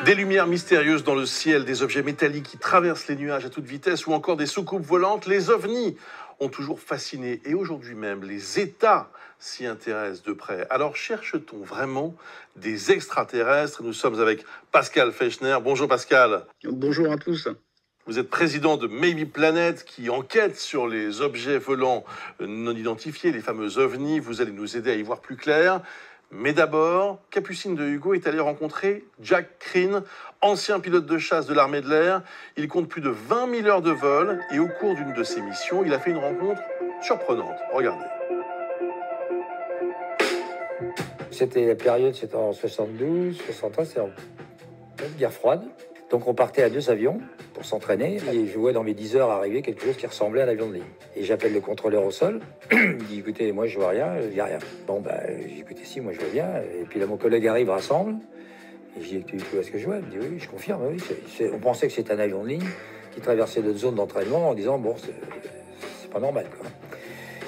Des lumières mystérieuses dans le ciel, des objets métalliques qui traversent les nuages à toute vitesse ou encore des soucoupes volantes, les ovnis ont toujours fasciné et aujourd'hui même les États s'y intéressent de près. Alors cherche-t-on vraiment des extraterrestres? Nous sommes avec Pascal Fechner. Bonjour Pascal. Bonjour à tous. Vous êtes président de Maybe Planet qui enquête sur les objets volants non identifiés, les fameux ovnis. Vous allez nous aider à y voir plus clair. Mais d'abord, Capucine de Hugo est allée rencontrer Jack Crean, ancien pilote de chasse de l'armée de l'air. Il compte plus de 20 000 heures de vol et au cours d'une de ses missions, il a fait une rencontre surprenante. Regardez. C'était la période, c'était en 72, 73, c'est en guerre froide. Donc on partait à 2 avions pour s'entraîner et je vois dans mes 10 heures arriver quelque chose qui ressemblait à un avion de ligne. Et j'appelle le contrôleur au sol, il dit écoutez, moi je vois rien, il n'y a rien. Bon j'ai dit écoutez si, moi je vois bien. Et puis là mon collègue arrive, rassemble, et je dis tu vois ce que je vois? Il me dit oui, je confirme, oui. On pensait que c'était un avion de ligne qui traversait notre zone d'entraînement en disant bon c'est pas normal quoi.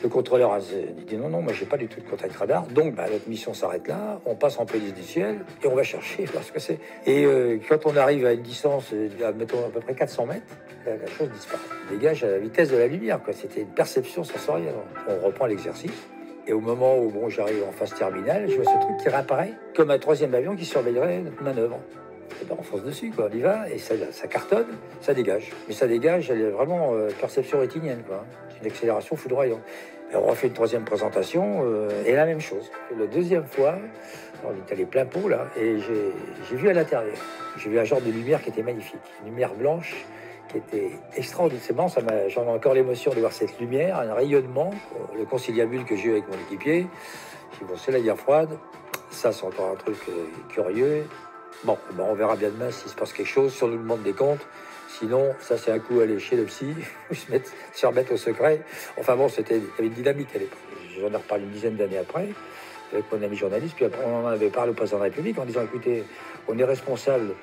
Le contrôleur a dit non, moi j'ai pas du tout de contact radar, donc notre mission s'arrête là, on passe en police du ciel et on va chercher parce que c'est. Et quand on arrive à une distance, mettons à peu près 400 mètres, la chose disparaît. Il dégage à la vitesse de la lumière, quoi. C'était une perception sensorielle. On reprend l'exercice et au moment où j'arrive en phase terminale, je vois ce truc qui réapparaît comme un 3e avion qui surveillerait notre manœuvre. Et on fonce dessus, quoi. On y va et ça cartonne, ça dégage. Mais ça dégage, elle est vraiment perception rétinienne, quoi. Une accélération foudroyante. Et on refait une 3e présentation et la même chose. La 2e fois, on est allé plein pot là et j'ai vu à l'intérieur. J'ai vu un genre de lumière qui était magnifique, une lumière blanche qui était extraordinaire. C'est bon, j'en ai encore l'émotion de voir cette lumière, un rayonnement, le conciliabule que j'ai eu avec mon équipier. J'ai dit bon, c'est la guerre froide, ça c'est encore un truc curieux. Bon, on verra bien demain s'il se passe quelque chose, si on nous demande des comptes. Sinon, ça c'est un coup à aller chez le psy, se remettre au secret. Enfin bon, il y avait une dynamique à l'époque. J'en ai reparlé une dizaine d'années après, avec mon ami journaliste, puis après on en avait parlé au président de la République en disant, écoutez, on est responsable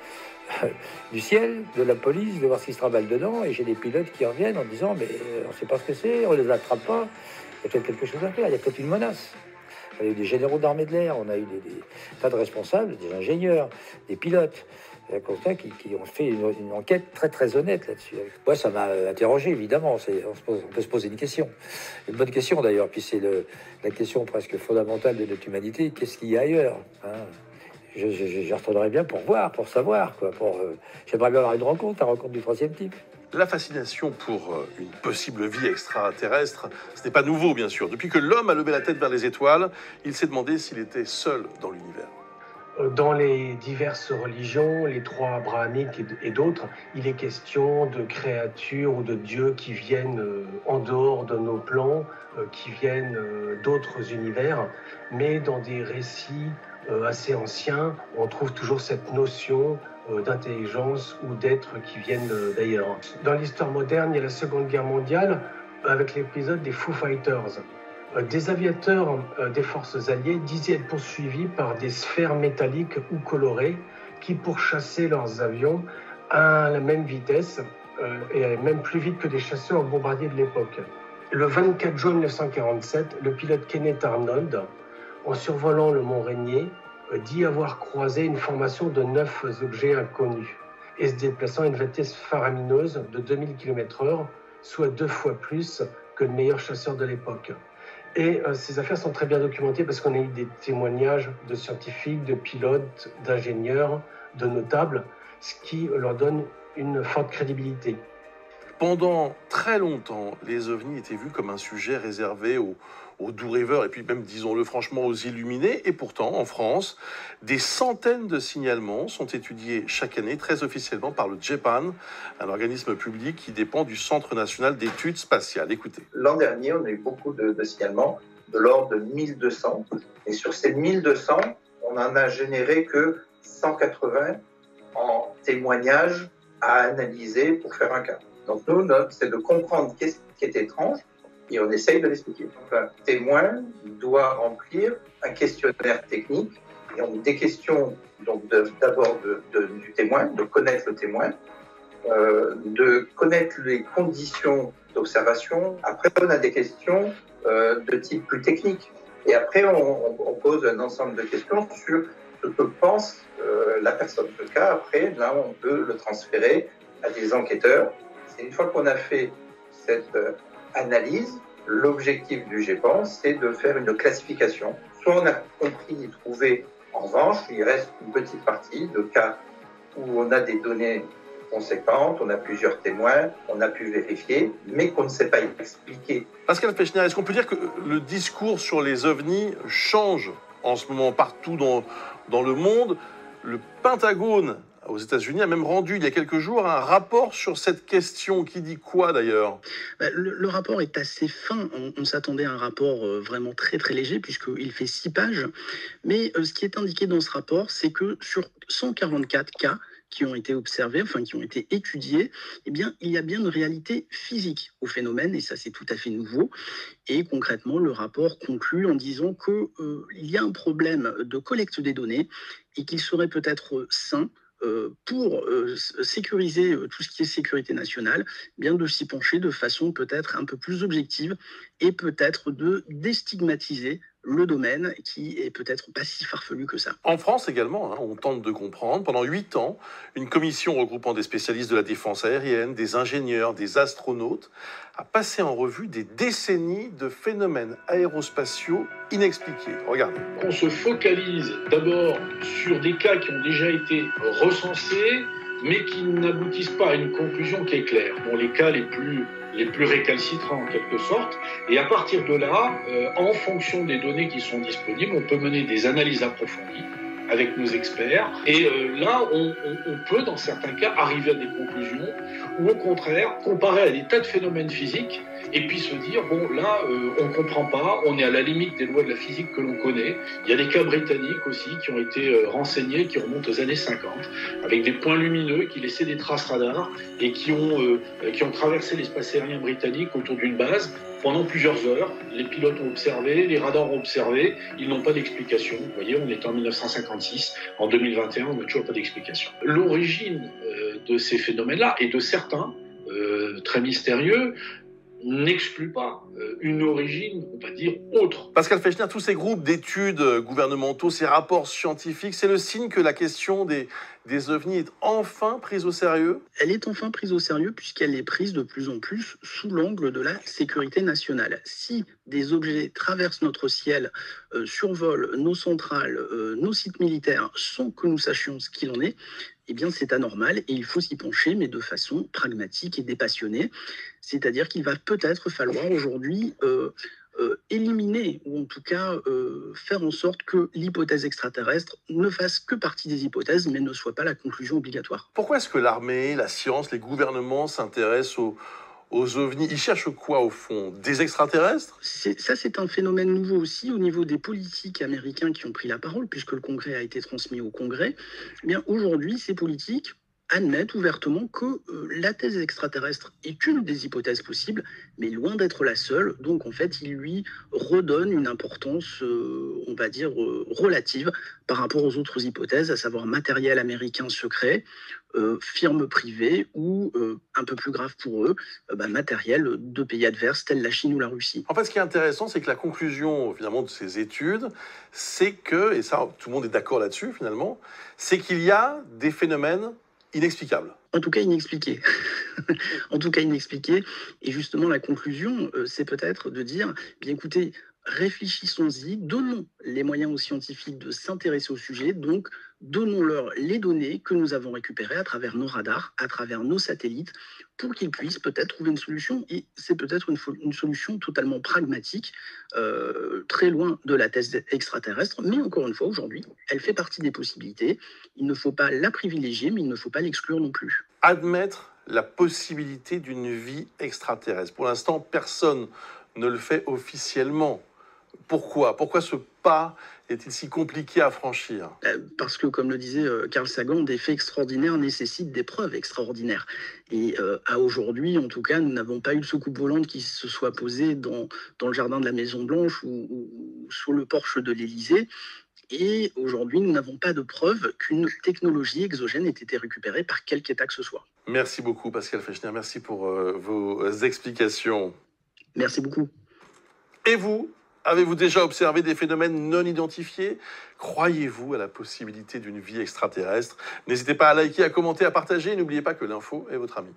du ciel, de la police, de voir ce qui se travaille dedans, et j'ai des pilotes qui reviennent en disant, mais on ne sait pas ce que c'est, on ne les attrape pas, il y a peut-être quelque chose à faire, il y a peut-être une menace. On a eu des généraux d'armée de l'air, on a eu des tas de responsables, des ingénieurs, des pilotes, qui ont fait une enquête très très honnête là-dessus. Moi, ça m'a interrogé, évidemment. On peut se poser une question. Une bonne question d'ailleurs. Puis c'est la question presque fondamentale de notre humanité. Qu'est-ce qu'il y a ailleurs, hein? Je retournerais bien pour voir, pour savoir. J'aimerais bien avoir une rencontre du 3e type. La fascination pour une possible vie extraterrestre, ce n'est pas nouveau bien sûr. Depuis que l'homme a levé la tête vers les étoiles, il s'est demandé s'il était seul dans l'univers. Dans les diverses religions, les 3 abrahamiques et d'autres, il est question de créatures ou de dieux qui viennent en dehors de nos plans, qui viennent d'autres univers, mais dans des récits assez anciens, on trouve toujours cette notion d'intelligence ou d'êtres qui viennent d'ailleurs. Dans l'histoire moderne, il y a la Seconde Guerre mondiale avec l'épisode des Foo Fighters. Des aviateurs des forces alliées disaient être poursuivis par des sphères métalliques ou colorées qui pourchassaient leurs avions à la même vitesse et même plus vite que des chasseurs bombardiers de l'époque. Le 24 juin 1947, le pilote Kenneth Arnold, en survolant le mont Rainier, dit avoir croisé une formation de 9 objets inconnus et se déplaçant à une vitesse faramineuse de 2000 km/h, soit 2 fois plus que le meilleur chasseur de l'époque. Et ces affaires sont très bien documentées parce qu'on a eu des témoignages de scientifiques, de pilotes, d'ingénieurs, de notables, ce qui leur donne une forte crédibilité. Pendant très longtemps, les ovnis étaient vus comme un sujet réservé aux doux rêveurs et puis même, disons-le franchement, aux illuminés. Et pourtant, en France, des centaines de signalements sont étudiés chaque année, très officiellement, par le GEPAN, un organisme public qui dépend du Centre national d'études spatiales. Écoutez. L'an dernier, on a eu beaucoup de signalements, de l'ordre de 1200. Et sur ces 1200, on n'en a généré que 180 en témoignages à analyser pour faire un cas. Donc nous, c'est de comprendre qu'est-ce qui est étrange et on essaye de l'expliquer. Donc un témoin doit remplir un questionnaire technique et on a des questions donc d'abord du témoin, de connaître le témoin, de connaître les conditions d'observation. Après, on a des questions de type plus technique. Et après, on pose un ensemble de questions sur ce que pense la personne. Le cas, après, là, on peut le transférer à des enquêteurs. C'est une fois qu'on a fait cette analyse, l'objectif du GEPAN, c'est de faire une classification. Soit on a compris et trouvé, en revanche, il reste une petite partie de cas où on a des données conséquentes, on a plusieurs témoins, on a pu vérifier, mais qu'on ne sait pas expliquer. Pascal Fechner, est-ce qu'on peut dire que le discours sur les ovnis change en ce moment partout dans le monde? Le Pentagone aux États-Unis a même rendu il y a quelques jours un rapport sur cette question. Qui dit quoi d'ailleurs? Le rapport est assez fin. On s'attendait à un rapport vraiment très très léger puisqu'il fait 6 pages. Mais ce qui est indiqué dans ce rapport, c'est que sur 144 cas qui ont été observés, enfin qui ont été étudiés, eh bien, il y a bien une réalité physique au phénomène, et ça c'est tout à fait nouveau. Et concrètement, le rapport conclut en disant qu'il y a un problème de collecte des données et qu'il serait peut-être sain pour sécuriser tout ce qui est sécurité nationale, bien de s'y pencher de façon peut-être un peu plus objective et peut-être de déstigmatiser le domaine qui est peut-être pas si farfelu que ça. En France également, on tente de comprendre. Pendant 8 ans, une commission regroupant des spécialistes de la défense aérienne, des ingénieurs, des astronautes, a passé en revue des décennies de phénomènes aérospatiaux inexpliqués. Regardez. On se focalise d'abord sur des cas qui ont déjà été recensés, mais qui n'aboutissent pas à une conclusion qui est claire. Bon, les cas les plus récalcitrants en quelque sorte. Et à partir de là, en fonction des données qui sont disponibles, on peut mener des analyses approfondies avec nos experts. Et là, on peut, dans certains cas, arriver à des conclusions ou au contraire, comparer à des tas de phénomènes physiques et puis se dire, bon, là, on ne comprend pas, on est à la limite des lois de la physique que l'on connaît. Il y a des cas britanniques aussi qui ont été renseignés, qui remontent aux années 50, avec des points lumineux qui laissaient des traces radars et qui ont traversé l'espace aérien britannique autour d'une base pendant plusieurs heures. Les pilotes ont observé, les radars ont observé, ils n'ont pas d'explication. Vous voyez, on est en 1956, en 2021, on n'a toujours pas d'explication. L'origine de ces phénomènes-là, et de certains, très mystérieux, n'exclut pas une origine, on va dire, autre. Pascal Fechner, tous ces groupes d'études gouvernementaux, ces rapports scientifiques, c'est le signe que la question des ovnis est enfin prise au sérieux? Elle est enfin prise au sérieux puisqu'elle est prise de plus en plus sous l'angle de la sécurité nationale. Si des objets traversent notre ciel, survolent nos centrales, nos sites militaires, sans que nous sachions ce qu'il en est, eh bien c'est anormal et il faut s'y pencher, mais de façon pragmatique et dépassionnée. C'est-à-dire qu'il va peut-être falloir aujourd'hui éliminer, ou en tout cas faire en sorte que l'hypothèse extraterrestre ne fasse que partie des hypothèses, mais ne soit pas la conclusion obligatoire. Pourquoi est-ce que l'armée, la science, les gouvernements s'intéressent aux ovnis? Ils cherchent quoi au fond? Des extraterrestres? C'est un phénomène nouveau aussi au niveau des politiques américains qui ont pris la parole, puisque le Congrès a été transmis au Congrès. Eh bien, aujourd'hui, ces politiques admettent ouvertement que la thèse extraterrestre est une des hypothèses possibles, mais loin d'être la seule. Donc, en fait, ils lui redonnent une importance, on va dire, relative par rapport aux autres hypothèses, à savoir matériel américain secret, firmes privées ou, un peu plus grave pour eux, matériel de pays adverses tels la Chine ou la Russie. En fait, ce qui est intéressant, c'est que la conclusion, finalement, de ces études, c'est que, et ça, tout le monde est d'accord là-dessus, finalement, c'est qu'il y a des phénomènes inexplicable. En tout cas, inexpliqué. En tout cas, inexpliqué. Et justement, la conclusion, c'est peut-être de dire, bien écoutez, réfléchissons-y, donnons les moyens aux scientifiques de s'intéresser au sujet, donc donnons-leur les données que nous avons récupérées à travers nos radars, à travers nos satellites, pour qu'ils puissent peut-être trouver une solution. Et c'est peut-être une solution totalement pragmatique, très loin de la thèse extraterrestre, mais encore une fois, aujourd'hui, elle fait partie des possibilités. Il ne faut pas la privilégier, mais il ne faut pas l'exclure non plus. Admettre la possibilité d'une vie extraterrestre. Pour l'instant, personne ne le fait officiellement. Pourquoi ce pas est-il si compliqué à franchir? Parce que, comme le disait Carl Sagan, des faits extraordinaires nécessitent des preuves extraordinaires. Et à aujourd'hui, en tout cas, nous n'avons pas eu de soucoupe volante qui se soit posée dans le jardin de la Maison-Blanche ou sur le porche de l'Élysée. Et aujourd'hui, nous n'avons pas de preuve qu'une technologie exogène ait été récupérée par quelque État que ce soit. Merci beaucoup, Pascal Fechner. Merci pour vos explications. Merci beaucoup. Et vous, Avez-vous déjà observé des phénomènes non identifiés? Croyez-vous à la possibilité d'une vie extraterrestre? N'hésitez pas à liker, à commenter, à partager. N'oubliez pas que l'info est votre ami.